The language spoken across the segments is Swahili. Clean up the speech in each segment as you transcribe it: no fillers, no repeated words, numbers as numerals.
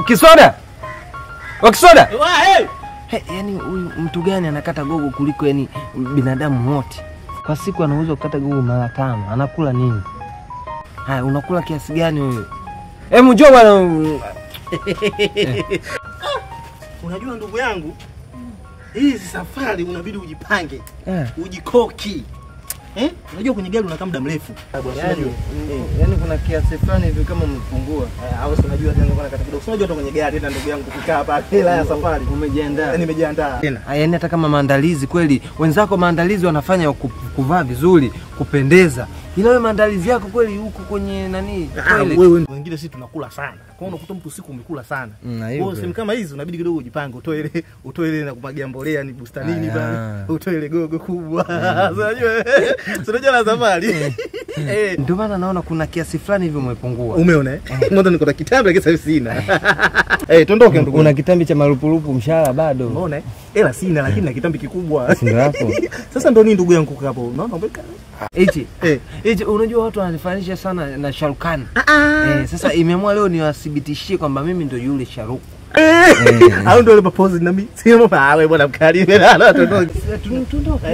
Kisoda. Wakisoda. Yaani huyu mtu gani anakata gogo kuliko yani binadamu wote? Kwa siku anauza kukata gogo mara 5. Anakula nini? Haya, unakula kiasi gani wewe? Njoo bwana. Unajua ndugu yangu, hizi safari unabidi ujipange. Ujikoki. Unajua kwenye gari unakaa muda mrefu. Yaani kuna kiasi fulani hivi kama umepungua. Au unajua tena unaona kata kidogo. Unajua kwenye gari tena ndugu yangu kukaa hapa hela ya safari. Umejiandaa? Nimejiandaa. Yaani hata kama maandalizi kweli, wenzako maandalizi wanafanya kuvaa vizuri, kupendeza. Ila wewe maandalizi yako kweli huko kwenye nani? Wewe wengine sisi tunakula sana. Kwa hiyo unakuta mtu usiku umekula sana. Kwa hiyo sehemu kama hizi unabidi kidogo ujipange, utoe ile na kumagia mbolea ni bustanini bana. Utoe ile gogo kubwa. Unajua la safari. Ndio maana naona kuna kiasi fulani hivi umepungua. Umeona Mwanzo niko na kitambi kisa sina. Tondoke ndugu. Una kitambi cha marupurupu, mshahara bado. Umeona? Ela sina lakini na kitambi kikubwa. Ndio hapo. Sasa ndio nini ndugu yangu hapo? Unaona umeka? Hichi unajua watu wananifanisha sana na Sharukan. Sasa imeamua leo niwathibitishie kwamba mimi ndio yule Sharuku. Au ndio ile pose na mimi. Sio wewe bwana mkali.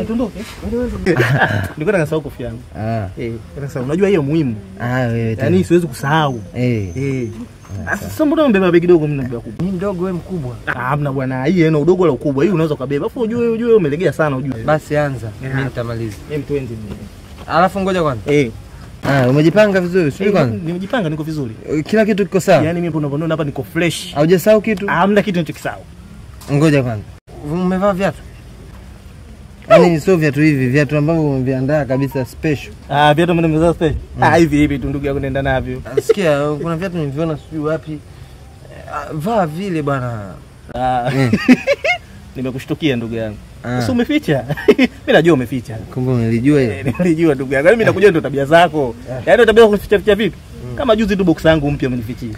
Tundoke. Niko na kasahau kofia yangu. Sasa unajua hiyo muhimu. Wewe yaani siwezi kusahau. Sasa mbona mbeba begi dogo mimi nabeba kubwa? Mimi mdogo wewe mkubwa. Hamna bwana, hii ina udogo la ukubwa. Hii unaweza kubeba. Afu ujue umelegea sana ujue. Basi anza. Mimi nitamaliza. M20. Alafu ngoja kwanza. Umejipanga vizuri, sio kwanza? Nimejipanga, niko vizuri. Kila kitu kiko sawa. Yaani mimi unapoona hapa niko fresh. Haujasahau kitu? Hamna kitu ninachokisahau. Ngoja kwanza. Umevaa viatu? Yaani sio viatu hivi, viatu ambavyo umeviandaa kabisa special. Viatu mimi nimevaa special. Hivi tu ndugu yangu naenda navyo. Sikia, kuna viatu nimeviona sijui wapi. Vaa vile bwana. Nimekushtukia ndugu yangu. Sasa umeficha. Mimi najua umeficha. Kumbe umelijua hilo. Nilijua ndugu yangu. Mimi nakujua ndio tabia zako. Yaani ndio tabia kuficha ficha vitu. Kama juzi tu box yangu mpya umenifichia.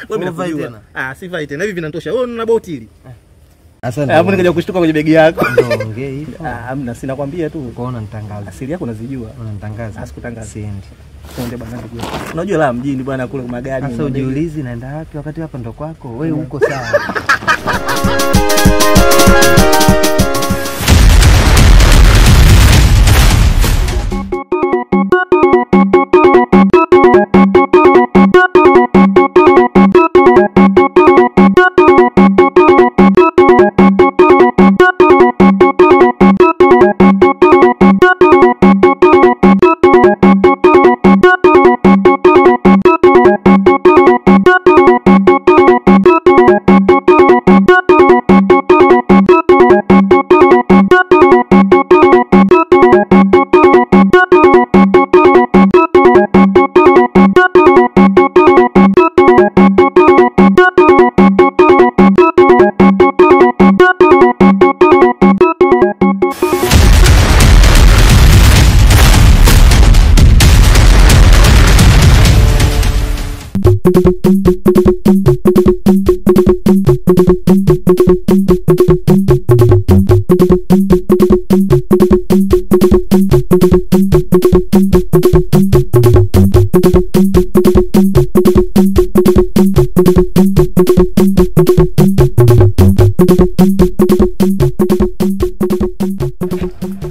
Wewe mnavai tena? Si vai tena. Hivi vinatosha. Wewe una boti hili. Asante. Hapo nikaja kushtuka kwenye begi yako. Ndio ongea hivyo. Hamna, sina kwambia tu. Ukaona nitangaza. Asili yako unazijua. Unanitangaza. Sikutangaza. Siendi. Sonde bwana ndugu. Unajua la mjini bwana kule magari. Sasa ujiulizi naenda wapi wakati hapa ndo kwako. Wewe uko sawa.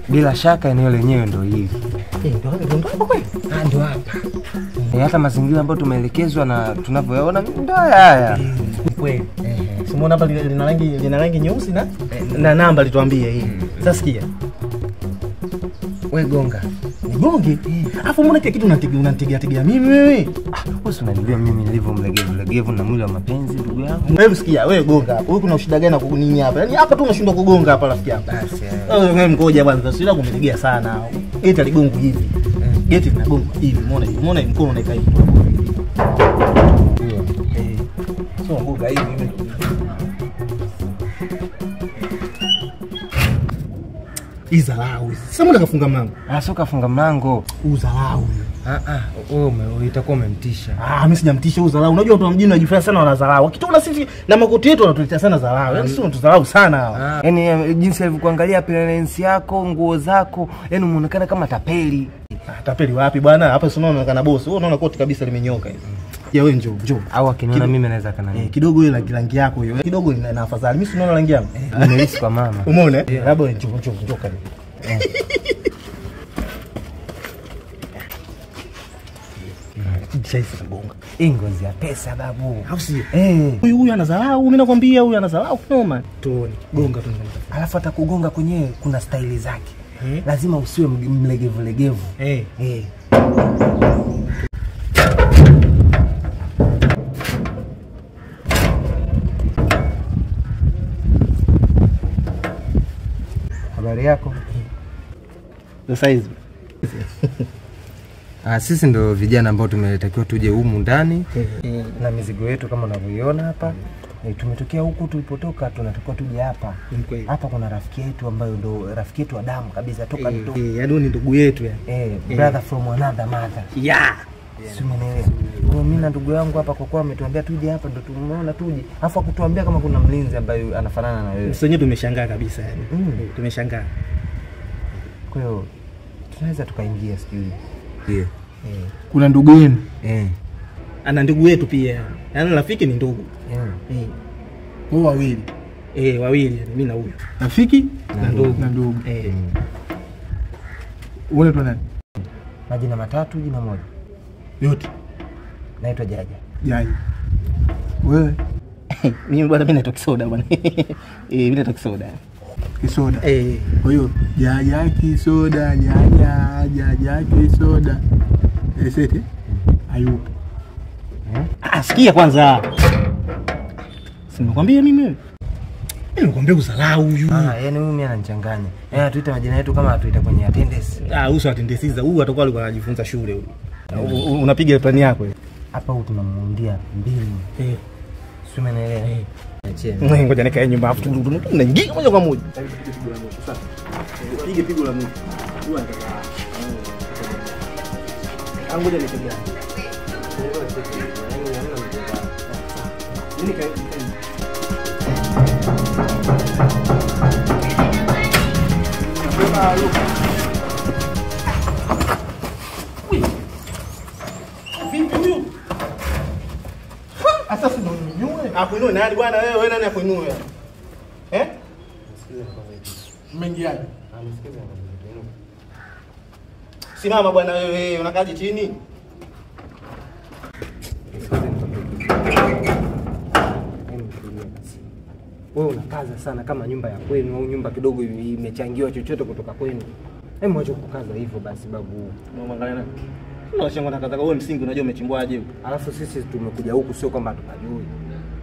Bila shaka eneo lenyewe ndio hili. Ndio hapa. Hata mazingira ambayo tumeelekezwa na tunavyoyaona ndio haya. Kweli. Simuona hapa lina rangi nyeusi na namba lituambie hii. Sasa sikia. Wewe gonga. Nigonge? Alafu mbona kile kitu unanitigia mimi wewe? Wewe unanijua mimi nilivyo mlegevu na mwili wa mapenzi ndugu yangu. Wewe sikia, wewe gonga hapo. Wewe kuna ushida gani na kunini hapa? Yaani hapa tu unashindwa kugonga hapa rafiki yangu. Basi. Wewe ngoja bwana, sasa kumelegea sana. Geti aligonga hivi. Geti linagonga hivi. Umeona mkono unaika hivi. Sio gonga hivi mimi. Izalau. Sasa mbona kafunga mlango? Sio kafunga mlango. Uzalau. Wewe utakuwa umemtisha. Mimi sijamtisha uzalau. Unajua watu wa mjini wanajifanya sana wanazalau. Wakitona sisi na makoti yetu wanatuletea sana zalau. Yaani sio tuzalau sana hao. Yaani jinsi alivyokuangalia appearance yako, nguo zako, yaani umeonekana kama tapeli. Tapeli wapi bwana? Hapa si unaonekana boss. Wewe unaona koti kabisa limenyoka hivi. Ya wewe njoo. Au akiniona mimi naweza kana nini? Kidogo ile rangi yako hiyo. Kidogo ina afadhali. Mimi sinaona rangi yangu. Nimeishi kwa mama. Umeona? Labda njoo karibu. Chaisi kagonga. Ngozi ya pesa babu. Au sio? Huyu anadharau, mimi nakwambia huyu anadharau koma. Tuone. Gonga tu. Alafu atakugonga kwenyewe kuna staili zake. Lazima usiwe mlegevu. Habari yako? Sasa hizi. Sisi ndo vijana ambao tumetakiwa tuje humu ndani na mizigo yetu kama unavyoiona hapa. Tumetokea huku tulipotoka, tunatakiwa tuje hapa. Hapa kuna rafiki yetu ambayo ndo rafiki yetu wa damu kabisa toka mtoto. Yaani ni ndugu yetu yani. Brother from another mother. Sio umeelewa? Kwa mimi na ndugu yangu hapa kwa kuwa ametuambia tuje hapa ndo tumeona tuje. Alafu akutuambia kama kuna mlinzi ambaye anafanana na wewe. Sisi wenyewe tumeshangaa kabisa yani. Tumeshangaa. Kwa hiyo tunaweza tukaingia sijui. Kuna ndugu yenu? Ana ndugu yetu pia. Yaani rafiki ni ndugu. Wao wawili. Wawili mimi na huyo. Rafiki na ndugu. Wewe tu nani? Majina matatu, jina moja. Yote. Naitwa Jaja. Wewe? Mimi bwana mimi naitwa Kisoda bwana. Mimi naitwa Kisoda. Kwa hiyo Jaja Kisoda, Jaja Kisoda. Sete? Hayupo. Sikia kwanza. Simekwambia mimi. Nimekwambia usalau huyu. Yaani huyu mimi ananichanganya. Tuita majina yetu kama tuita kwenye attendance. Uso attendance hizo. Huyu atakuwa alikuwa anajifunza shule huyu. Unapiga plani yako hiyo. Hapa huyu tunamuundia mbili. Sio umeelewa? Ngoja nikae nyumba afu tunaingia moja kwa moja. Sasa. Pige pigo la mwisho. Huyu anataka. Ngoja nipige. Nini kae? Vipi huyu? Sasa unaninyoe. Akuinue nani bwana wewe nani akuinue? Mmeingiaje? Amesikiza kwa simama bwana wewe unakaje chini? Wewe unakaza sana kama nyumba ya kwenu au nyumba kidogo imechangiwa chochote kutoka kwenu. Hebu acha kukaza hivyo basi babu. Unaangalia nani? Unashangaa unakaza wewe msingi unajua umechimbwaje huko. Alafu sisi tumekuja huku sio kwamba tukajui.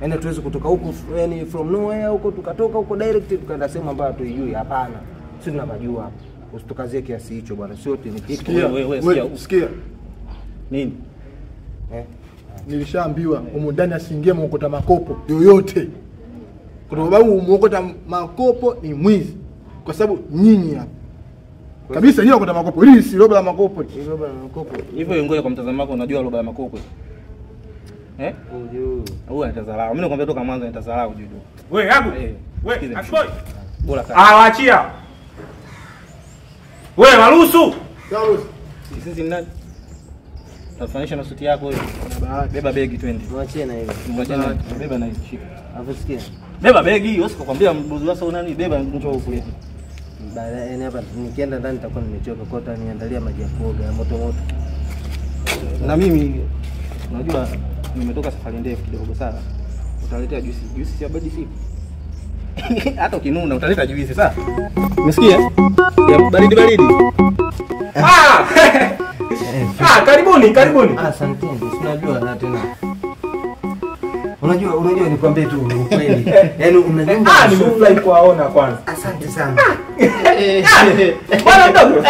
Yaani tuweze kutoka huku yani from nowhere huko tukatoka huko direct tukaenda sehemu ambayo hatuijui. Hapana. Sisi tunapajua hapa. Usitukazie kiasi hicho bwana. Sio ni kitu. Wewe sikia. Nini? Nilishaambiwa huko ndani asiingie muokota makopo yoyote. Kwa sababu muokota makopo ni mwizi. Kwa sababu nyinyi hapa kabisa hiyo muokota makopo. Hili si roba la makopo. Hili roba la makopo. Hivyo ngoja kwa mtazamo wako unajua roba la makopo. Huyu anatazalao. Mimi nakwambia toka mwanzo anatazalao juju. Wewe hapo. Wewe Ashboy. Bora sana. Waachia. Wewe maruhusu. Sisi ni nani? Tafanisha na suti yako hiyo. Beba begi twende. Tuachie na hilo. Tuachie na beba na shika. Alafu sikia. Beba begi, usikukwambia mbuzi wako nani? Beba njoo huko yetu. Baadaye hapa nikienda ndani nitakuwa nimechoka kwa hiyo niandalia maji ya kuoga ya moto moto. Na mimi unajua nimetoka safari ndefu kidogo sawa. Utaletea juisi ya badi siku. Hata ukinuna utaleta juisi sawa? Umesikia? Ya baridi. Karibuni. Asante. Unajua na tena. Unajua nikwambie tu ukweli. Yaani unajua nimefurahi kuwaona kwanza. Asante sana. Bwana mdogo.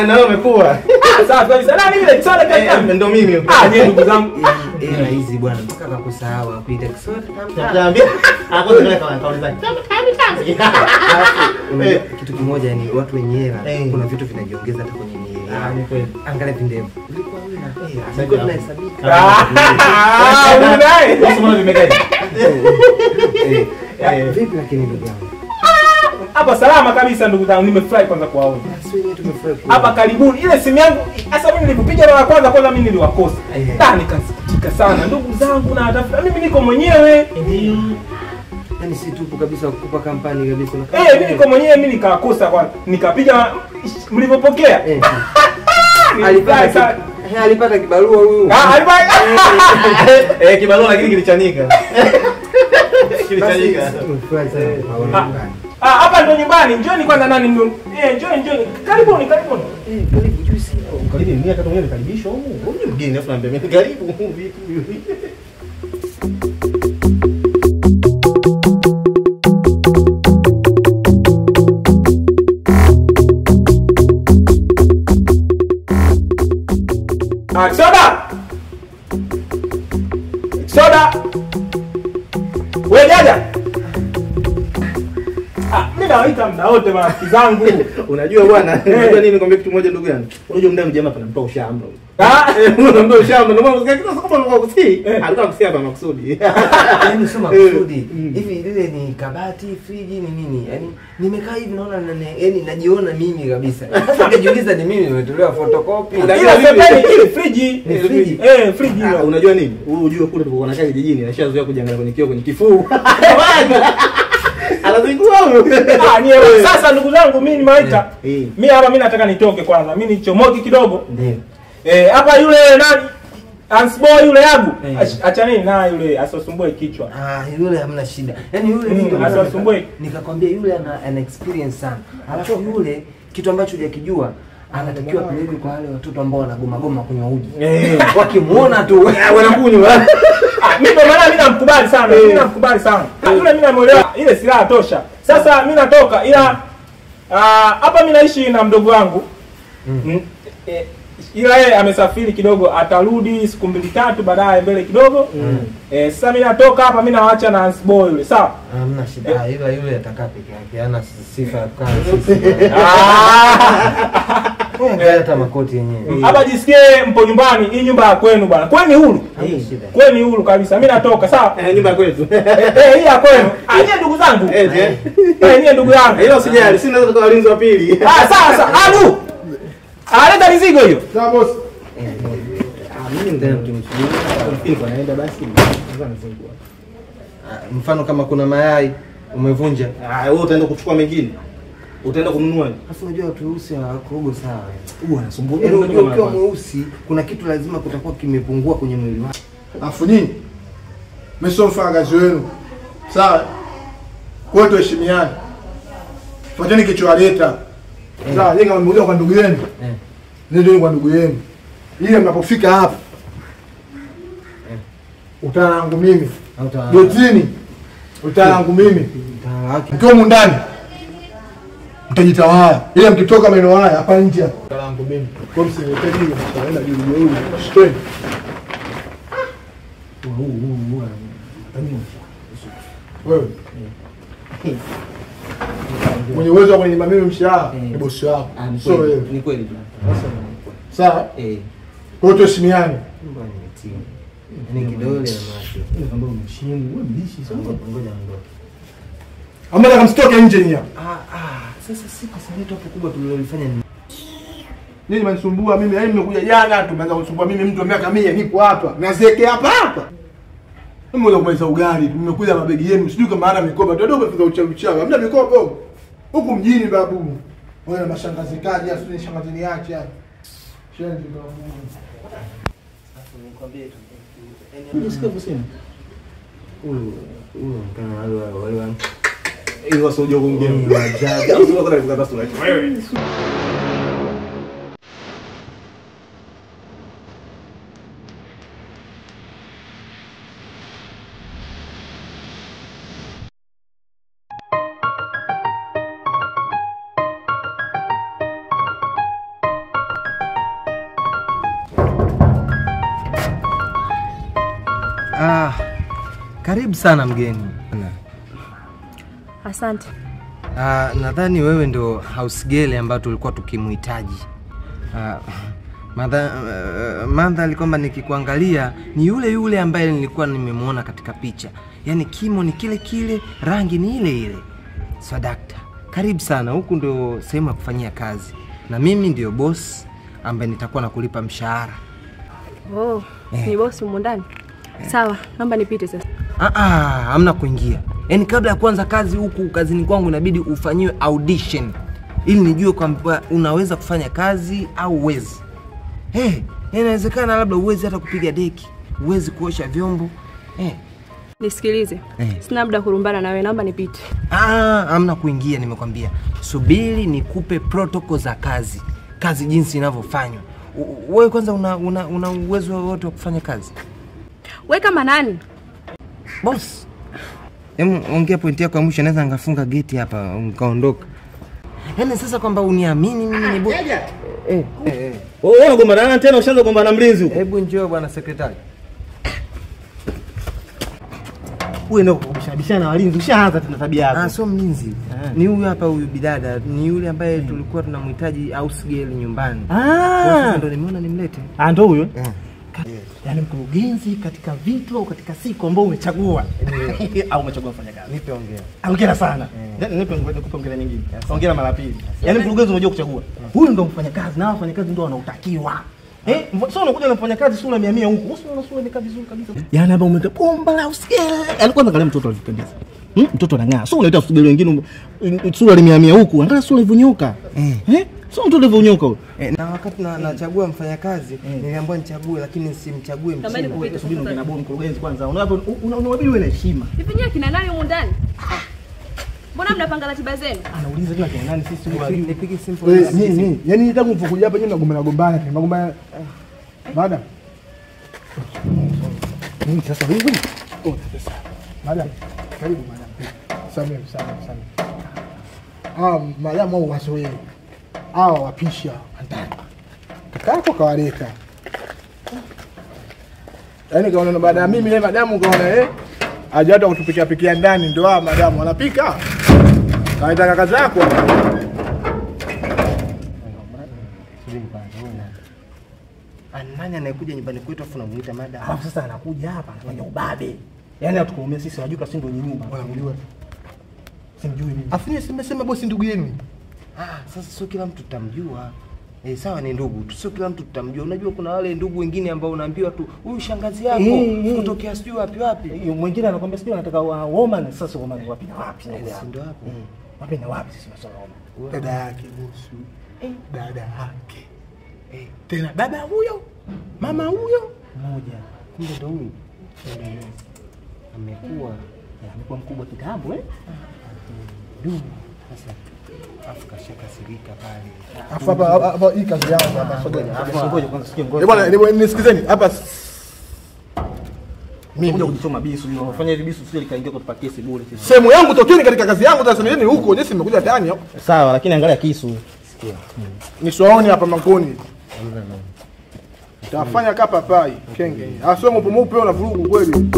Na wewe umekuwa. Sawa kabisa. Nani ile Kisoda kaka? Ndio mimi. Nyie ndugu zangu. Hizi bwana mpaka akakusahau apita Kisoda. Naambia hapo ndio kauliza. Kitu kimoja yani watu wenye hela kuna vitu vinajiongeza hata kwenye hela. Ni kweli. Angalia pindevu. Ulikuwa wewe na tunahesabika. Unaye. Basi mbona vimekaje? Vipi lakini ndugu yangu? Hapa salama kabisa ndugu zangu, nimefurahi kwanza kuwaona. Sisi wenyewe tumefurahi. Hapa karibuni. Ile simu yangu hasa mimi nilipopiga mara kwanza mimi niliwakosa. Nikasikia nahitajika sana. Ndugu zangu na tafuta mimi niko mwenyewe. Ndio. Yaani si tupo kabisa kukupa kampani kabisa. Mimi niko mwenyewe, mimi nikakosa kwanza. Nikapiga mlipopokea. Alipata kibarua huyu. Alipata kibarua lakini kilichanika. Kilichanika. Hapa ndo nyumbani. Njoni kwanza nani ndio? Njoni. Karibuni. Karibu juice hapo. Karibu mimi hata mwenyewe nikaribishwa huko. Huyu mgeni afu naambia mimi karibu vipi. Soda. Wewe jaja. Mimi nawaita muda wote marafiki zangu. Unajua bwana, unajua nini nikwambia kitu moja ndugu yangu. Unajua mdada mjamaa hapa anamtoa ushamba. Unamtoa ushamba ndio maana kila siku alikuwa kusii. Alikuwa kusii hapa makusudi. Yaani sio makusudi. Hivi ile ni kabati, friji ni nini? Yaani nimekaa hivi naona yaani najiona mimi kabisa. Sasa nikajiuliza ni mimi nimetolewa photocopy. Ile friji. Friji. Unajua nini? Unajua kule tuko nakaa kijijini, nashazoea kujiangalia kwenye kioo kwenye kifuu. Anazingua huyo. Sasa ndugu zangu mimi nimewaita. Mimi hapa mimi nataka nitoke kwanza. Mimi nichomoke kidogo. Ndio. Hapa yule nani? Ansboy yule yangu. Acha nini na yule asisumbue kichwa. Yule hamna shida. Yaani yule ndio asisumbue. Nikakwambia yule ana experience sana. Alafu yule kitu ambacho hujakijua anatakiwa pelekwe kwa wale watoto ambao wanagoma kunywa uji. Wakimuona tu wanakunywa. Mimi ndo maana mimi namkubali sana. Yule mimi namuelewa ile silaha tosha. Sasa mimi natoka ila hapa mimi naishi na mdogo wangu. Ila yeye amesafiri kidogo, atarudi siku 2-3 baadaye mbele kidogo. Sasa mimi natoka hapa, mimi naacha na Ansboy yule. Sawa? Hamna shida. Ila yule atakaa peke yake. Hana sifa ya kukaa. Hata makoti yenyewe. Hapa jisikie mpo nyumbani, hii nyumba ya kwenu bwana. Kweni huru. Kweni huru kabisa. Mimi natoka, sawa? Nyumba ya kwetu. Hii ya kwenu. Nyie ndugu zangu. Nyie ndugu yangu. Hilo usijali, sisi naweza kuwa walinzi wa pili. Sasa. Abu. Aleta mizigo hiyo. Sawa boss. Mimi ndio mtumsubiri. Naenda basi. Kwanza nafungua. Mfano kama kuna mayai umevunja. Wewe utaenda kuchukua mengine. Utaenda kununua. Sasa unajua watu weusi hawakogo sawa. Anasumbua. Unajua ukiwa mweusi kuna kitu lazima kutakuwa kimepungua kwenye mwili wako. Afu nini? Mimi sio mfanyakazi wenu. Sawa? Kwa hiyo tuheshimiane. Fuateni kichowaleta. Sawa, yeye kama mmekuja kwa ndugu yenu. Ndio kwa ndugu yenu. Ile mnapofika hapa. Utaangu mimi. Getini. Utaangu mimi. Mkiwa humu ndani mtajitawala. Ile mkitoka maeneo haya hapa nje utaangu mimi. Kwa msiletee hiyo mtaenda juu. Shikeni. Wewe. Mwenye uwezo wa kunipa mimi mshahara ni bosi wako. Sio wewe. Ni kweli. Sawa? Kwa hiyo tuheshimiane. Ni kidole na macho. Kama umeshimu, wewe mlishi sio? Ngoja ndoke. Ambaye kamstoke nje nia. Sasa siku sababu hapo kubwa tulilofanya ni nini mnisumbua mimi? Yaani nimekuja jana tumeanza kusumbua mimi mtu wa miaka 100 nipo hapa. Naziwekea hapa. Mimi ngoja kumaliza ugali, nimekuja mabegi yenu. Sijui kama ana mikoba. Ndio umefika uchawi. Hamna mikoba. Huku mjini babu. Wewe na mashangazi kaji, asije shangazi niache hapa. Shangazi babu. sasa nikwambie tu. Unasikia kusema? Kama wale ili wasoje kuongea wajaji au sio kwa kukata sura wewe. Karibu sana mgeni. Asante. Nadhani wewe ndo house girl ambayo tulikuwa tukimhitaji. Mandhari kwamba nikikuangalia ni yule ambaye nilikuwa nimemuona katika picha. Yaani kimo ni kile kile, rangi ni ile ile. Sadakta. Karibu sana, huku ndo sehemu ya kufanyia kazi. Na mimi ndio boss ambaye nitakuwa nakulipa mshahara. Oh, ni bosi huko ndani. Sawa, naomba nipite sasa. Hamna kuingia. Yaani kabla ya kuanza kazi huku kazini kwangu inabidi ufanyiwe audition ili nijue kwamba unaweza kufanya kazi au uwezi. Inawezekana labda uwezi hata kupiga deki, uwezi kuosha vyombo. Nisikilize. Sina muda kurumbana na wewe, naomba nipite. Hamna kuingia nimekwambia. Subiri nikupe protocol za kazi. Kazi jinsi inavyofanywa. Wewe kwanza una uwezo wote wa kufanya kazi? Wewe kama nani? Boss. Ongea pointi yako ya mwisho, naweza ngafunga geti hapa nikaondoka. Yaani sasa kwamba uniamini mimi ni boss. Wewe unagombana tena, ushaanza kugombana na mlinzi huko. Hebu njoo bwana sekretari. Wewe ndio kubishabishana na walinzi, ushaanza tena tabia yako. Sio mlinzi. Ni huyu hapa, huyu bidada, ni yule ambaye tulikuwa tunamhitaji house girl nyumbani. Sasa ndio nimeona nimlete. Ndio huyo. Yaani mkurugenzi katika vitu au katika siku ambao umechagua au umechagua kufanya kazi. Nipe ongea. Hongera sana. Nipe nikupe ongera nyingine. Hongera mara pili. Yaani mkurugenzi unajua kuchagua. Huyu ndio mfanyakazi na wafanyakazi ndio wanaotakiwa. Sio unakuja na mfanyakazi sura 100 huko. Usio sura imekaa vizuri kabisa. Yaani hapa umeta bomba la usikie. Yaani kwanza kale mtoto alipendeza. Mtoto anang'aa. Sio unaita usugeli wengine sura 100 huko. Angalia sura ilivyonyoka. Sio mtoto alivyonyoka huyo. Na wakati nachagua mfanyakazi niliambiwa nichague lakini simchague mchina. Subiri ungena bomu mkurugenzi kwanza. Unawabidi wewe na heshima. Hivi nyinyi kina nani huko ndani? Mbona mnapanga ratiba zenu? Anauliza kila kina nani sisi huwa. Nipige simple. Nini? Yaani tangu mfukuja hapa nyinyi mnagombana. Madam. Nini sasa hivi? Sasa. Madam, karibu madam. Samehe. Madam wao wasoe. Wapisha ndani. Kakako kawaleta. Yaani kaona baada ya mimi madamu kaona aje hata kutupikia ndani ndio madamu wanapika. Kaita kaka zako. Nani anayekuja nyumbani kwetu afu namuita madam? Alafu sasa anakuja hapa anafanya ubabe. Yaani hatukuumia sisi wajua kasi ndio nyumba. Unamjua? Simjui mimi. Afu nyinyi simesema bosi ndugu yenu. Sasa sio kila mtu tutamjua. Sawa ni ndugu, sio kila mtu tutamjua. Unajua kuna wale ndugu wengine ambao unaambiwa tu huyu shangazi yako kutokea sijui wapi. Mwingine anakuambia sijui anataka woman, sasa woman wapi na wapi? Ndio hapo. Wapi na wapi sisi masuala woman. Dada yake bosi. Dada yake. Tena dada huyo. Mama huyo mmoja. Kumbe ndio huyu. Amekuwa mkubwa kitambo Sasa Afrika shakasirika pale. Afu hapa hii kazi yangu hapa ngoja kwanza sikie ngoja. Bwana nisikizeni hapa mimi ndio kujichoma bisu, unafanya hivi bisu sio likaingia kutupatia kesi bure sisi. Sehemu yangu tokeni katika kazi yangu sasa nini huko, je, nimekuja ndani hapo. Sawa, lakini angalia kisu. Sikia. Niswaoni hapa mankoni. Tafanya kapa pai, kenge. Asio mpumu na vurugu kweli.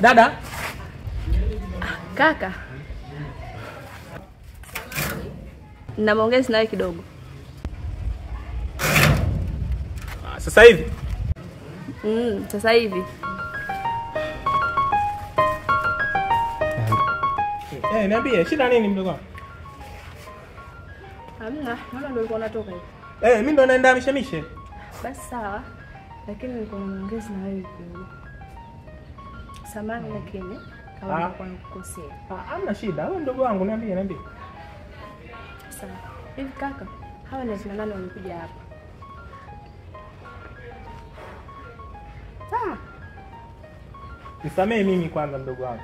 Dada. Kaka. Na maongezi nawe kidogo. Sasa hivi? Sasa hivi. Niambie, shida nini mdogo wangu? Hamna, mama ndio alikuwa anatoka hivi. Mimi ndo naenda mishemishe. Basi sawa. Lakini nilikuwa na maongezi na wewe kidogo. Samahani lakini kama kwa kukosea. Hamna shida. Wewe mdogo wangu niambie. Sawa. Hivi kaka, hawa ni akina nani wamekuja hapa? Nisamee mimi kwanza mdogo wangu.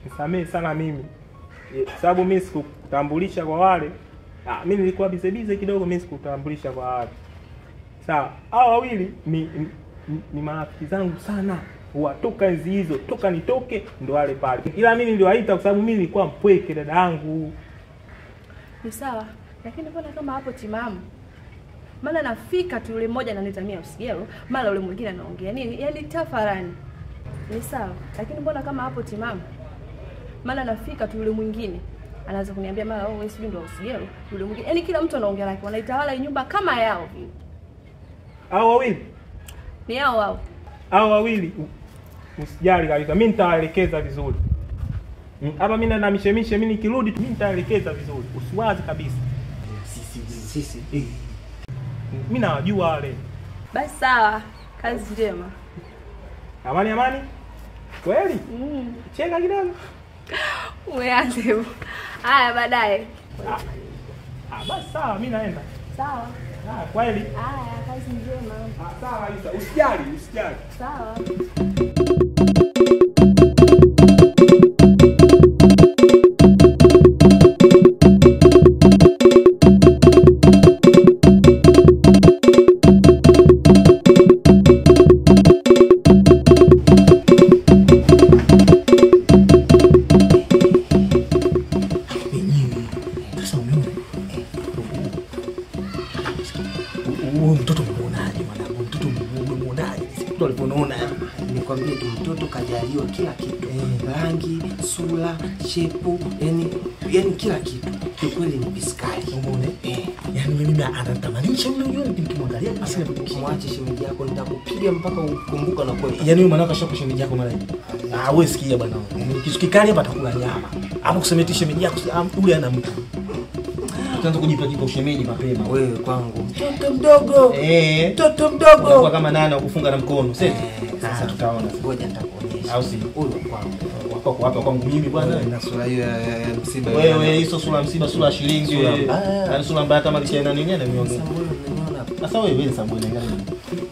Nisamee sana mimi. Sababu mimi sikutambulisha kwa wale. Mimi nilikuwa bize kidogo, mimi sikutambulisha kwa wale. Sawa. Hao wawili ni marafiki zangu sana. Watoka enzi hizo, toka nitoke ndo wale pale. Ila mimi ndio waita kwa sababu mimi nilikuwa mpweke dada yangu. Ni sawa. Lakini mbona kama hapo timamu? Maana nafika tu yule mmoja ananitamia usigelo, mara yule mwingine anaongea nini? Yaani tafarani. Ni sawa, lakini mbona kama hapo timamu? Maana nafika tu yule mwingine anaanza kuniambia mara wewe sijui ndio usigelo, yule mwingine. Yaani kila mtu anaongea lake, wanaitawala nyumba kama yao vile. Hao wawili? Ni hao wao. Hao wawili usijali kabisa. Mimi nitawaelekeza vizuri. Hapa mimi na mishemishe mimi nikirudi mimi nitaelekeza vizuri. Usiwazi kabisa. Sisi. Mimi nawajua wale. Basi sawa, kazi njema. Amani. Kweli? Cheka kidogo. Umeanze. Haya baadaye. Basi sawa, mimi naenda. Sawa. Kweli? Haya, kazi njema. Sawa kabisa. Usijali. Sawa. Mtoto muonaje mwanangu? Mtoto muonaje? Mtoto alipoona nikwambie tu mtoto kajaliwa kila kitu. Rangi, sura, shepu, yani kila kitu. Kikweli ni biskali. Umeona? Yaani mimi anatamanisha mimi nikimwangalia basi mwache shemeji yako nitakupiga mpaka ukumbuka na kweli. Yaani wewe mwanangu ashaka shemeji yako mara nyingi. Wewe sikia bwana. Kisikikali hapa atakula nyama. Hapo kusemetisha shemeji yako ule ana mtu. Utaanza kujipa ushemeji mapema. Wewe kwangu mtoto mdogo. Mtoto mdogo. Unakuwa kama nani ukufunga na mkono. Sasa tutaona. Ngoja nitakuonyesha. Au si? Huyo kwangu. Wako hapa kwangu mimi bwana. Na sura hiyo ya msiba. Wewe hizo sura msiba, sura ya shilingi. Na sura mbaya kama kishaina nini na miongea. Sasa wewe Samuel ngani?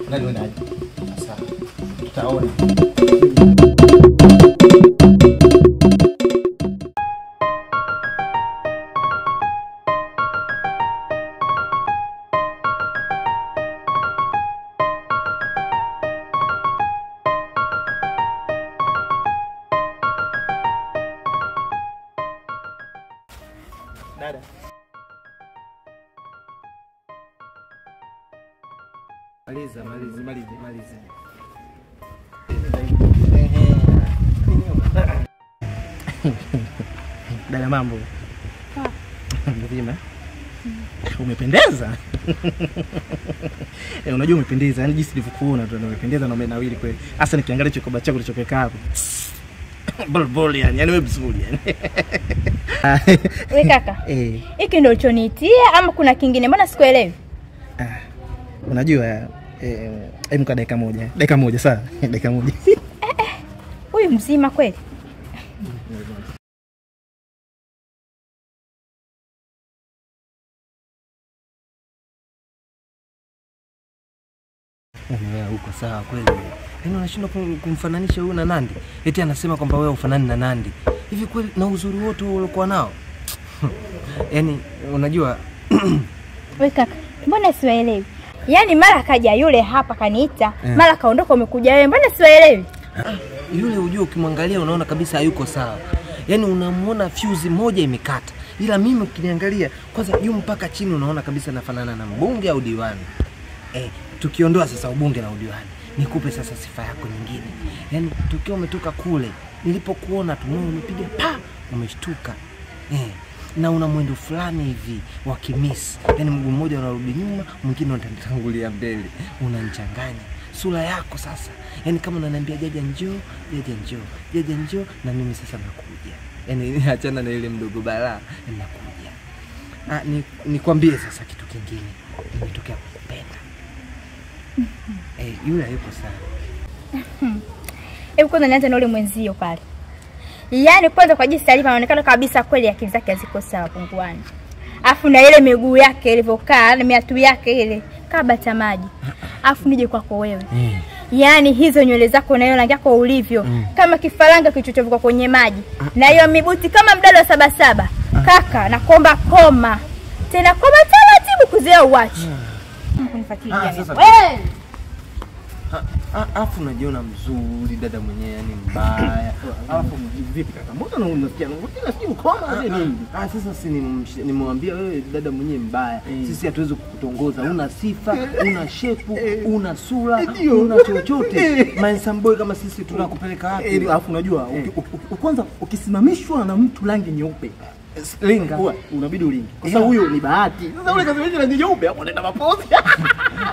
Nani unaje? Sasa tutaona. Dada. Maliza. Dada mambo. Mzima. Umependeza. Unajua umependeza, yani jinsi nilivyokuona tu umependeza na umenawili kweli. Hasa nikiangalia chokoba chako kilichopeka hapo. Bol yani wewe vizuri yani. Wewe kaka. Hiki ndio ulichoniitia ama kuna kingine? Mbona sikuelewi? Unajua mka dakika moja sawa? Dakika moja. Huyu mzima kweli? Wewe uko sawa kweli. Yaani unashindwa kumfananisha huyu na Nandi. Eti anasema kwamba wewe ufanani na Nandi. Hivi kweli na uzuri wote uliokuwa nao? Yaani unajua wewe kaka, mbona siwaelewi? Yaani mara kaja yule hapa kaniita, mara kaondoka umekuja wewe. Mbona siwaelewi? Yule ujue ukimwangalia unaona kabisa hayuko sawa. Yaani unamuona fuse moja imekata. Ila mimi ukiniangalia kwanza juu mpaka chini unaona kabisa nafanana na mbunge au diwani. Tukiondoa sasa ubunge na udiwani, nikupe sasa sifa yako nyingine. Yaani tukiwa umetoka kule, nilipokuona tu moyo umepiga pa, umeshtuka. Na una mwendo fulani hivi wa kimisi. Yaani mguu mmoja unarudi nyuma, mwingine unatangulia mbele. Unanichanganya. Sura yako sasa. Yaani kama unaniambia jaja njoo na mimi sasa nakuja. Yaani achana na ile mdogo balaa, nakuja. Nikwambie sasa kitu kingine. Nimetokea kukupenda. Yule hayuko sawa. Hebu kwanza nianze na yule mwenzio pale. Yaani kwanza kwa jinsi alivyo anaonekana kabisa kweli akili zake haziko sawa punguani. Afu na ile miguu yake ilivyokaa na miatu yake ile kabata maji. Afu nije kwako wewe. Yaani hizo nywele zako na hiyo rangi yako ulivyo kama kifaranga kilichochovuka kwenye maji. Na hiyo mibuti kama mdada wa 77. Kaka nakuomba koma. Tena koma taratibu kuzea uache. Kunifuatilia. Alafu unajiona mzuri dada mwenyewe yani mbaya. Alafu vipi kaka? Mbona unasikia mkono nini? Sasa si nimwambia wewe dada mwenyewe mbaya. Sisi hatuwezi kukutongoza. Una sifa, una shepu, una sura, una chochote. Handsome boy kama sisi tunakupeleka wapi? Alafu unajua kwanza ukisimamishwa na mtu rangi nyeupe linga unabidi ulinge. Kwa sababu huyo ni bahati. Sasa ule kasimamisha rangi nyeupe hapo anaenda mapozi.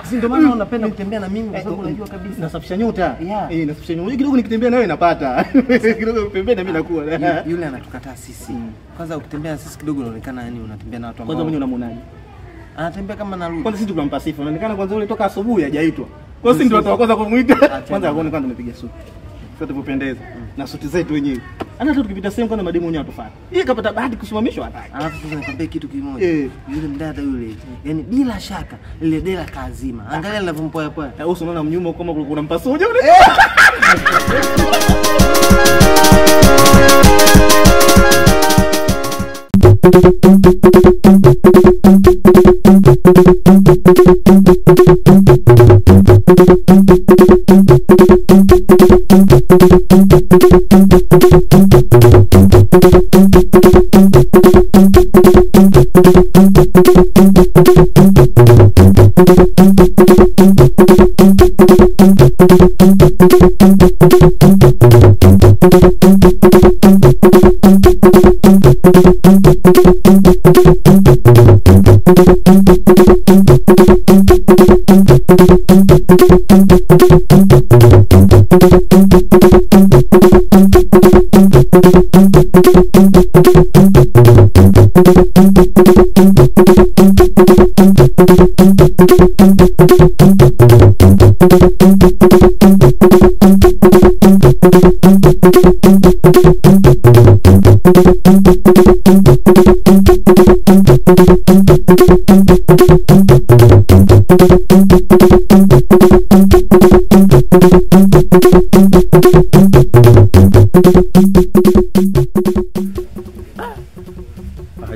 Si ndio maana unapenda kutembea na mimi kwa sababu unajua kabisa nasafisha nyota. Nasafisha nyota. Kidogo nikitembea na wewe napata. Kidogo kutembea na mimi nakuwa. Yule anatukataa sisi. Kwanza ukitembea na sisi kidogo unaonekana yani unatembea na watu ambao. Kwanza mimi unamuonaje? Anatembea kama narudi. Kwanza sisi tunampa sifa. Unaonekana kwanza ule toka asubuhi hajaitwa. Kwa sisi ndio watu wa kwanza kumuita. Kwanza aone kwanza tumepiga suti. Sasa tupendeza na suti zetu wenyewe. Hata tukipita sehemu kwanza mademu wenyewe watufuata. Yeye kapata bahati kusimamishwa hataki. Alafu sasa nikwambie kitu kimoja. Yule mdada yule, yani bila shaka ile dela kazima. Angalia alivyompoa poa. Wewe unaona mnyuma kama kuna mpasuja yule.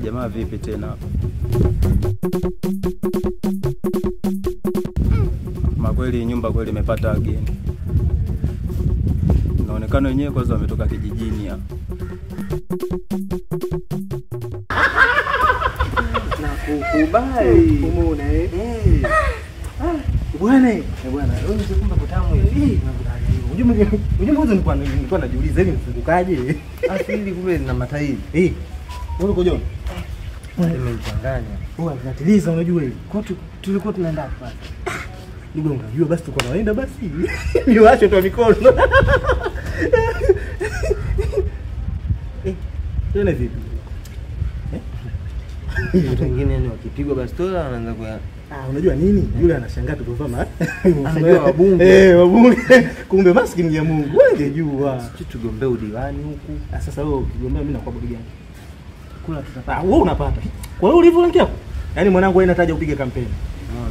Jamaa vipi tena? Makweli nyumba kweli imepata wageni. Inaonekana wenyewe kwanza wametoka kijijini hapa. Nakukubali. Umeona Bwana, wewe unasema kutamu hivi. Unajua nilikuwa najiuliza hivi mfungukaje? Asili kule na matairi. Wewe uko John? Nimechanganya. Zinatiliza unajua hivi. Kwa tulikuwa tunaenda hapa. Nigo unajua basi tuko naenda basi. Niwashe tu mikono. Tena vipi? Watu wengine ni wakipigwa bastola wanaanza kwa unajua nini? Yule anashangaa tukuvaa anajua wabunge. Wabunge. Kumbe maskini ya Mungu. Wewe ungejua. Sisi tugombea udiwani huku. Sasa wewe ukigombea mimi nakuwa bodi gani? Kula tutapata. Wewe unapata. Kwa hiyo ulivyoingia hapo. Yaani mwanangu wewe unataja upige kampeni.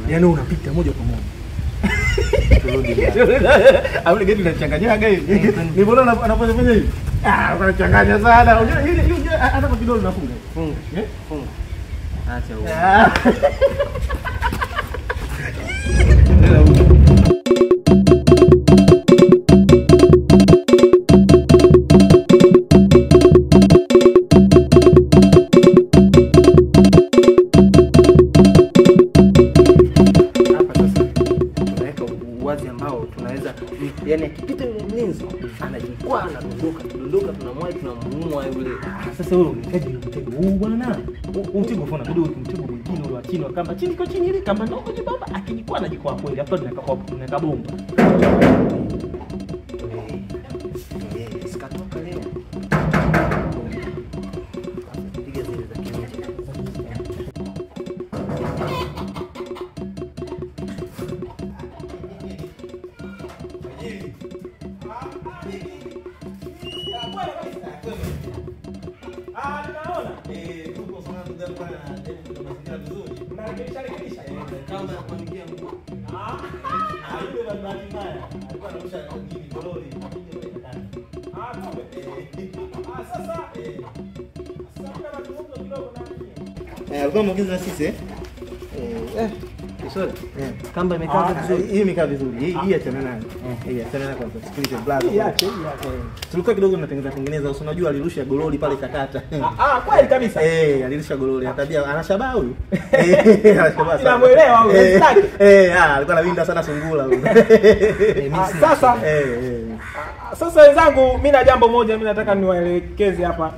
Yaani unapita moja kwa moja. Au geti linachanganyaga hivi. Ni bora anapofanya hivi. Unachanganya sana. Unajua hili hata kwa kidole unafunga. Funga. Funga. Acha huo. Yani akipita yule mlinzi anajikwaa anadondoka tunamwahi tunamuua yule. Sasa wewe unahitaji mtego huu bwana. Mtego fona bado mtego mwingine ule wa chini wa kamba chini kwa chini ile kamba ndogo je baba akijikwaa anajikwaa kweli hapa tunaweka bomba. Sikatoka leo. Piga zile za kienyeji. Alikuwa mwongeza na sisi Kisoda. Kamba imekaa vizuri. Hii imekaa vizuri. Hii achana nayo. Hii achana nayo kwanza. Sikilize brother. Tulikuwa kidogo tunatengeneza unajua alirusha gololi pale kakata. Kweli kabisa. Alirusha gololi. Tabia anashabaa huyu. Anashabaa sana. Namuelewa huyu. Alikuwa anawinda sana sungula huyu. Sasa wenzangu, mimi na jambo moja mimi nataka niwaelekeze hapa.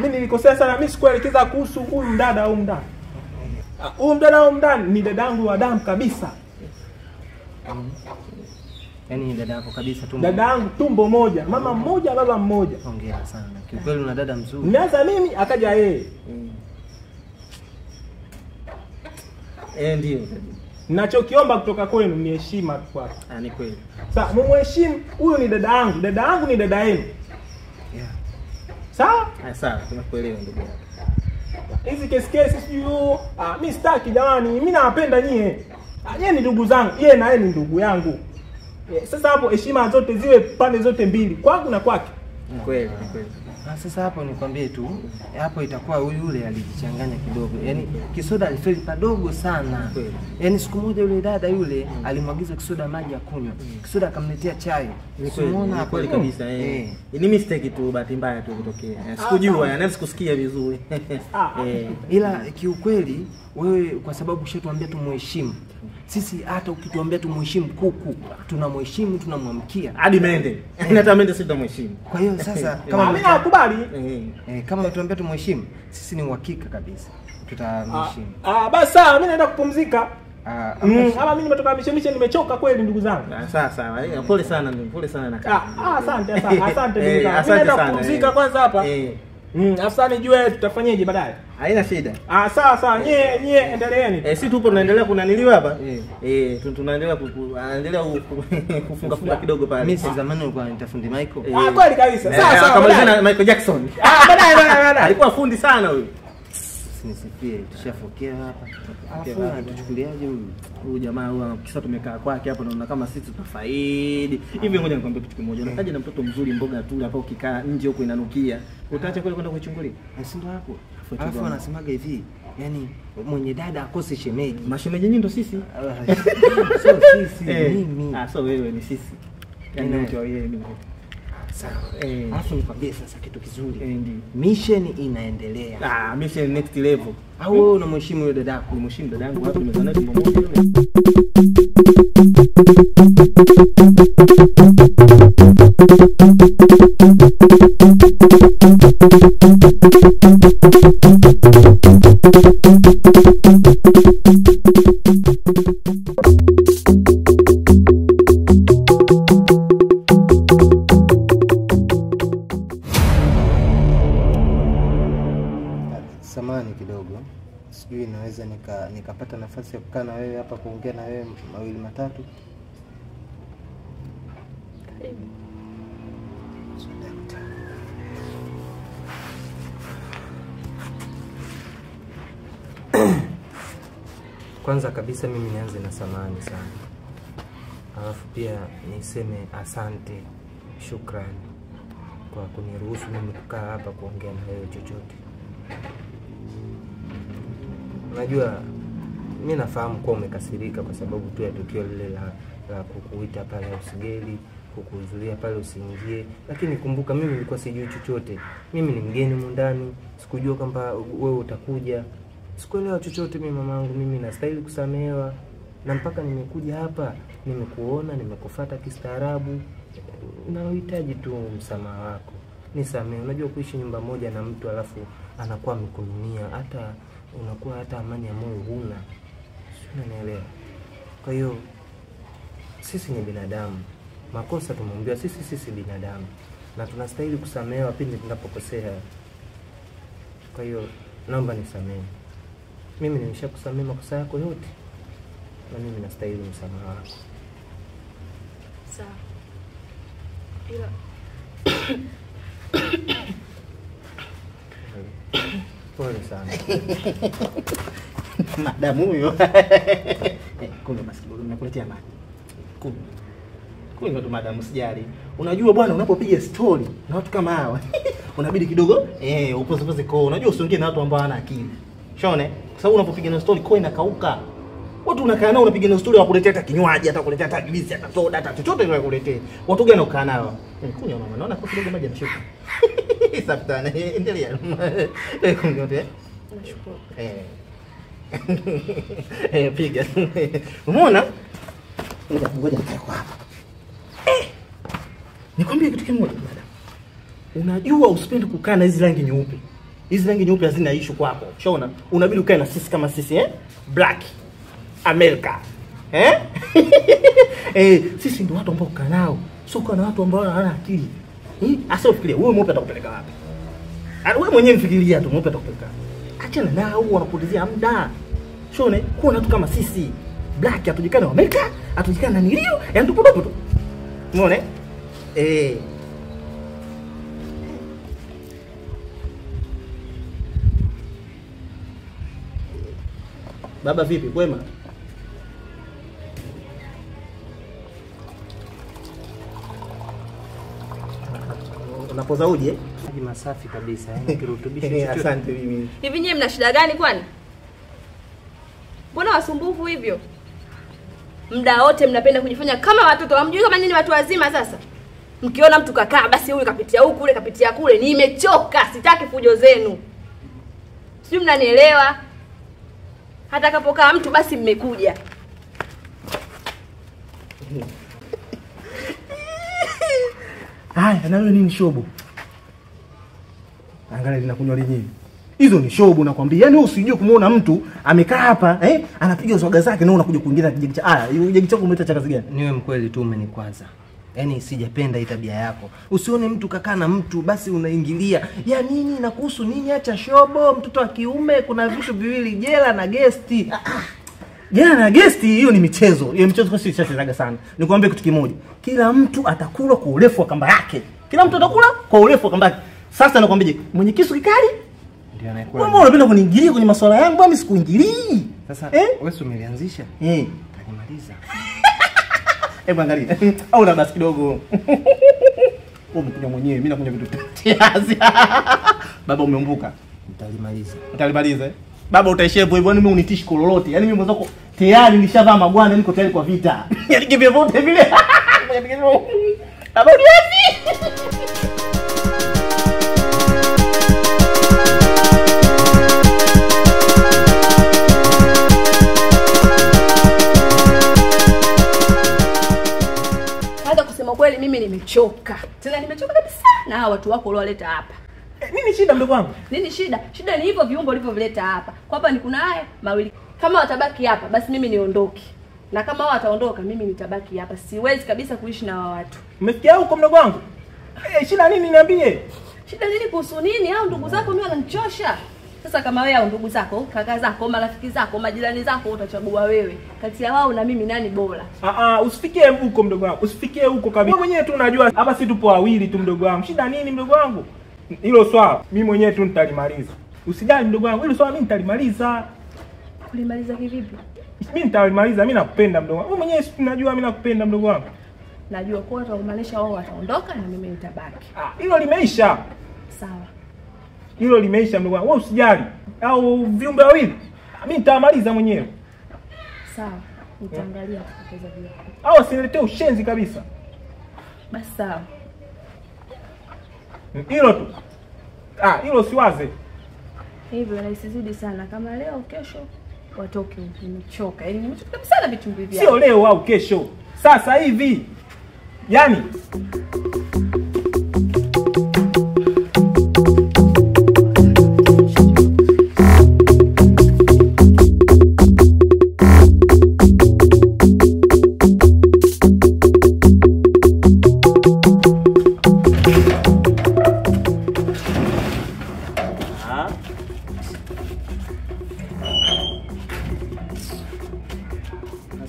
Mimi nilikosea sana, mimi sikuelekeza kuhusu huyu mdada au mdada. Huyu mdada au mdada ni dadangu wa damu kabisa. Yaani dada yako kabisa tumbo. Dada yangu tumbo moja, mama mmoja, baba mmoja. Hongera sana. Kiukweli una dada mzuri. Nianza mimi akaja yeye. Ndio. Ninachokiomba kutoka kwenu ni heshima tu kwake. Ni kweli. Sasa mumheshimu, huyu ni dada yangu. Dada yangu ni dada yenu. Sawa? Sawa, tunakuelewa ndugu yangu. Hizi kesi sio mimi sitaki jamani, mimi nawapenda nyie. Nyie ni ndugu zangu, yeye na yeye ni ndugu yangu. Sasa hapo heshima zote ziwe pande zote mbili, kwangu na kwake. Kweli. Sasa hapo nikwambie tu, hapo itakuwa huyu yule alijichanganya kidogo. Yaani Kisoda alifeli padogo sana. Yaani siku moja yule dada yule alimwagiza Kisoda maji ya kunywa. Kisoda akamletea chai. Umeona kweli kabisa ni mistake tu, bahati mbaya tu kutokea. Sikujua, na sikusikia vizuri. Ila kiukweli wewe kwa sababu ushetuambia tumuheshimu. Sisi hata ukituambia tumuheshimu kuku, tunamheshimu, tunamwamkia. Hadi mende. Hata mende sisi tunamheshimu. Kwa hiyo sasa kama mimi nakubali, kama mtuambia tumuheshimu, sisi ni uhakika kabisa tutamheshimu. Basi sawa, mimi naenda kupumzika. Ama mimi nimetoka mishemishe, nimechoka kweli ndugu zangu. Sawa. Pole sana na kazi. Asante ndugu zangu. Mimi naenda kupumzika kwanza hapa. Afisa nijue tutafanyaje baadaye. Haina shida. Sawa. Nyie endeleeni. Sisi tupo tunaendelea kunaniliwa hapa. Tunaendelea kufunga kidogo pale. Mimi si zamani nilikuwa nitafundi Michael. Kweli kabisa. Sawa. Kama jina Michael Jackson. Baadaye. Alikuwa fundi sana huyu. Nisifie, tushafokea hapa. Tuchukuliaje huyu jamaa huyu kisa tumekaa kwake hapa naona kama sisi tutafaidi. Hivi ngoja nikwambie kitu kimoja. Unakaje na mtoto mzuri mboga tu hapa ukikaa nje huko inanukia. Utaacha kwenda kuichungulia? Si ndo hapo. Alafu wanasemaga hivi, yani mwenye dada akose shemeji. Mashemeji nyinyi ndo sisi. Sio sisi, mimi. So wewe ni sisi. Yaani mtu yeye mimi. Sawa. Alafu nikwambie sasa kitu kizuri. Mission inaendelea. Mission next level. Au wewe unamheshimu yule dada yako? Unamheshimu dada yangu hapo tumezana tumbo moja yule. Samahani kidogo. Sijui naweza nikapata nafasi ya kukaa na wewe hapa kuongea na wewe mawili matatu. Kwanza kabisa mimi nianze na samahani sana. Alafu pia niseme asante, shukrani kwa kuniruhusu mimi kukaa hapa kuongea na wewe chochote. Unajua mimi nafahamu kwa umekasirika kwa sababu tu ya tukio lile la kukuita pale usigeli, kukuhudhuria pale usiingie, lakini kumbuka mimi nilikuwa sijui chochote. Mimi ni mgeni mundani, sikujua kwamba wewe utakuja. Sikuelewa chochote mimi mamangu, mimi nastahili kusamehewa. Na mpaka nimekuja hapa, nimekuona, nimekufuata kistaarabu. Unahitaji tu msamaha wako. Nisamehe. Unajua kuishi nyumba moja na mtu alafu anakuwa amekununia, hata unakuwa hata amani ya moyo huna. Sio, unanielewa? Kwa hiyo sisi ni binadamu. Makosa tumeambiwa sisi binadamu. Na tunastahili kusamehewa pindi tunapokosea. Kwa hiyo naomba nisamehe. Mimi nimeshakusamehe makosa yako yote. Na mimi nastahili msamaha wako. Sawa. Ila pole sana. Madamu huyo. Kumbe basi nakuletea maji. Kumbe tu madamu sijali. Unajua bwana unapopiga story na watu kama hawa unabidi kidogo upoze koo. Unajua usiongee na watu ambao hawana akili. Shone, kwa sababu unapopiga na story koo inakauka. Watu unakaa nao unapiga na story wakuletea hata kinywaji, hata kuletea hata juice, hata soda, hata chochote kile wakuletea. Watu gani unakaa nao? Kunywa mama, naona kwa kidogo maji yanashuka. Sabtana, endelea. Kunywa yote. Nashukuru. Piga. Umeona? Ngoja nikae kwa hapa. Nikwambie kitu kimoja madam. Unajua usipende kukaa na hizi rangi nyeupe. Hizi rangi nyeupe hazina issue kwako. Unaona? Unabidi ukae na sisi kama sisi Black America. Sisi ndio watu ambao ukaa nao. Sio kana watu ambao hawana akili. Asa ufikirie wewe mweupe atakupeleka wapi? Wewe mwenyewe mfikiria tu mweupe atakupeleka. Achana nao wanapotezea muda. Unaona? Kuwa na watu kama sisi. Black atujikana Amerika, atujikana na nilio, yani tupo tu. Umeona? Baba vipi kwema? Unapoza uje? Maji masafi kabisa, yani kirutubisho chochote. Asante mimi. Hivi nyewe mna shida gani kwani? Mbona wasumbufu hivyo? Muda wote mnapenda kujifanya kama watoto, hamjui kama nyinyi watu wazima sasa. Mkiona mtu kakaa basi huyu kapitia huku kule kapitia kule, nimechoka, sitaki fujo zenu. Sio mnanielewa? Hata kapokaa mtu basi mmekuja. Haya, na wewe nini shobo? Angalia linakunywa lenyewe. Hizo ni shobo nakwambia. Yaani wewe usijue kumuona mtu amekaa hapa, anapiga swaga zake na unakuja kuingiza kijiji cha. Hiyo kijiji chako umeleta cha kazi gani? Niwe mkweli tu umenikwaza. Yaani sijapenda hii tabia yako. Usione mtu kakaa na mtu basi unaingilia. Ya nini na kuhusu nini, acha shobo, mtoto wa kiume kuna vitu viwili, jela na gesti. Jela na gesti hiyo ni michezo. Hiyo michezo kwa sisi tunachezaga sana. Nikwambie kitu kimoja. Kila mtu atakula kwa urefu wa kamba yake. Kila mtu atakula kwa urefu wa kamba yake. Sasa nakwambie, mwenye kisu kikali ndio anayekula. Wewe unapenda kuniingilia kwenye masuala yangu, mimi sikuingilii. Sasa wewe umelianzisha? Talimaliza. Hebu angalia. Au na basi kidogo. Wewe umekuja mwenyewe, mimi nakuja vitu kiasi. Baba umeumbuka. Utalimaliza. Baba utaishia hivyo hivyo, mimi unitishi kwa lolote. Yaani mimi mwenzako tayari nishavaa magwanda, niko tayari kwa vita. Yaani kivyo vote vile. Baba uniachi. Kweli mimi nimechoka. Tena nimechoka kabisa na hawa watu wako walioleta hapa. Nini shida mdogo wangu? Nini shida? Shida ni hivyo viumbo ulivyovileta hapa. Kwa hapa ni kuna haya mawili. Kama watabaki hapa basi mimi niondoke. Na kama wao wataondoka mimi nitabaki hapa. Siwezi kabisa kuishi na hao watu. Umefikia huko mdogo wangu? Shida nini niambie? Shida nini kuhusu nini? Hao ndugu zako mimi wananichosha. Sasa kama wewe au ndugu zako, kaka zako, marafiki zako, majirani zako utachagua wewe. Kati ya wao na mimi nani bora? Usifikie huko mdogo wangu. Usifikie huko kabisa. Wewe mwenyewe tu unajua hapa si tupo wawili tu mdogo wangu. Shida nini mdogo wangu? Hilo swala mimi mwenyewe tu nitalimaliza. Usijali mdogo wangu. Hilo swala mimi nitalimaliza. Kulimaliza kivipi? Mimi nitalimaliza. Mimi nakupenda mdogo wangu. Wewe mwenyewe unajua mimi nakupenda mdogo wangu. Najua kwa utaumaanisha wao wataondoka na mimi nitabaki. Hilo limeisha. Sawa. Hilo limeisha mdogo wangu. Wewe usijali. Au viumbe wawili? Mimi nitamaliza mwenyewe. Sawa. Nitaangalia kupoteza vile. Au usiniletee ushenzi kabisa. Basi sawa. Hilo tu. Hilo siwaze. Hivyo na isizidi sana kama leo kesho watoke nimechoka. Yaani nimechoka kabisa na vitu hivi. Sio leo au kesho. Sasa hivi. Yaani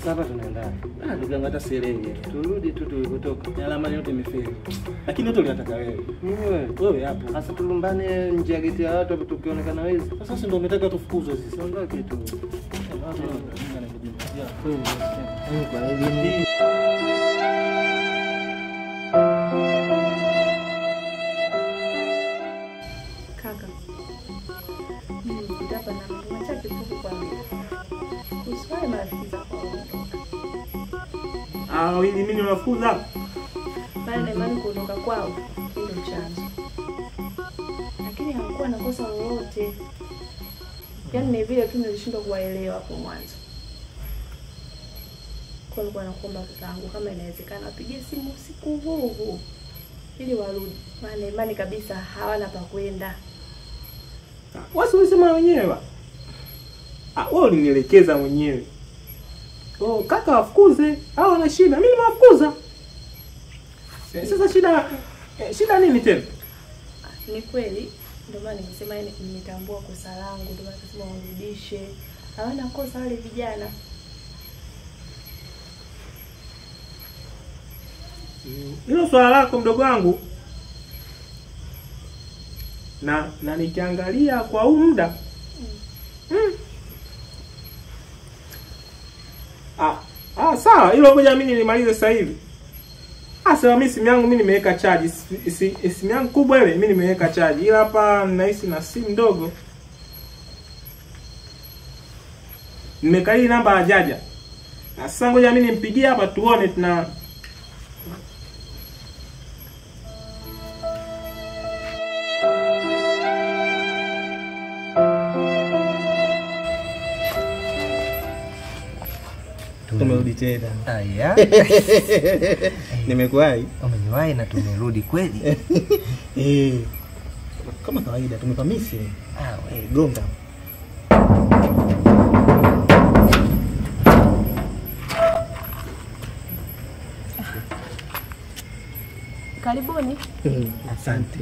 Sasa tunaenda. Ndugu hata sielewi. Turudi tu tulikotoka. Alama yote imefeli. Lakini yote uliyataka wewe. Wewe hapo. Sasa tulumbane nje ya geti ya watu hapo tukionekana wezi. Sasa ndio umetaka tufukuzwe sisi. Ondoke tu. Kaka. Ndapa na machache tu kwa mimi. Usifanye wale marafiki zako waondoka. Wawili mimi niwafukuza. Maana na imani kuondoka kwao ndio chanzo. Lakini hawakuwa na kosa lolote. Yaani ni vile tu nilishindwa kuwaelewa hapo mwanzo. Kwa nilikuwa nakuomba kakaangu kama inawezekana apigie simu usiku huu ili warudi. Maana imani kabisa hawana pa kwenda. Wasi ulisema wenyewe. Wewe ulinielekeza mwenyewe. Kaka wafukuze, hao wana shida. Mimi nimewafukuza. Sasa shida nini tena? Ni kweli, ndio maana nimesema nimetambua kosa langu, ndio maana nasema warudishe. Hawana kosa wale vijana. Hilo swala lako mdogo wangu. Na nikiangalia kwa huu muda. Sawa, hilo ngoja mimi nimalize sasa hivi. Sasa mimi simu yangu mimi nimeweka charge. Simu yangu kubwa ile mimi nimeweka charge. Ila hapa ninahisi na simu ndogo. Nimeka hii namba ya Jaja. Sasa ngoja mimi nimpigie hapa tuone tuna Tumerudi tena. Aya. Nimekuwahi. Umeniwahi na tumerudi kweli. Kama kawaida tumepamisi. Wewe gonga. Karibuni. Asante.